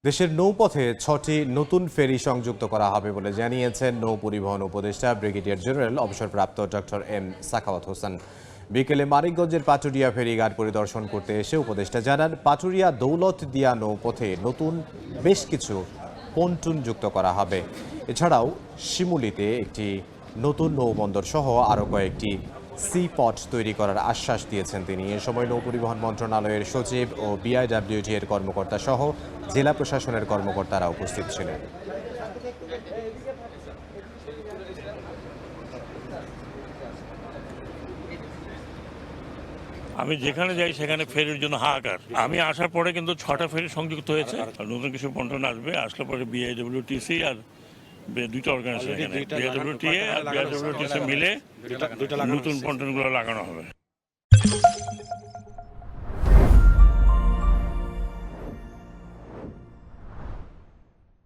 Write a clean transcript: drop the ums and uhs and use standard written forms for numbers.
দেশের নৌপথে ৬টি নতুন ফেরি সংযুক্ত করা হবে বলে জানিয়েছেন নৌ পরিবহন উপদেষ্টা ব্রিগেডিয়ার জেনারেল অবসরপ্রাপ্ত ডক্টর এম সাখাওয়াত হোসেন। বিকেলে মানিকগঞ্জের পাটুরিয়া ফেরিঘাট পরিদর্শন করতে এসে উপদেষ্টা জানান, পাটুরিয়া দৌলতদিয়া নৌপথে নতুন বেশ কিছু পন্টুন যুক্ত করা হবে। এছাড়াও শিমুলিতে একটি নতুন নৌবন্দর সহ আরও কয়েকটি সি পট তৈরি করার আশ্বাস দিয়েছেন তিনি। এ সময় নৌ পরিবহন মন্ত্রণালয়ের সচিব ও বিআইডব্লিউটি এর কর্মকর্তা সহ জেলা প্রশাসনের কর্মকর্তারা উপস্থিত ছিলেন। আমি যেখানে যাই সেখানে ফেরির জন্য হাহাকার। আমি আসার পরে কিন্তু 6টা ফেরি সংযুক্ত হয়েছে। আর নতুন কিছু পন্টন আসবে, আসলে পরে বিআইডব্লিউটিসি আর দুইটা অর্গানাইজেশন, বিআইডব্লিউটিএ আর বিআইডব্লিউটিসি মিলে নতুন পন্টনগুলো লাগানো হবে।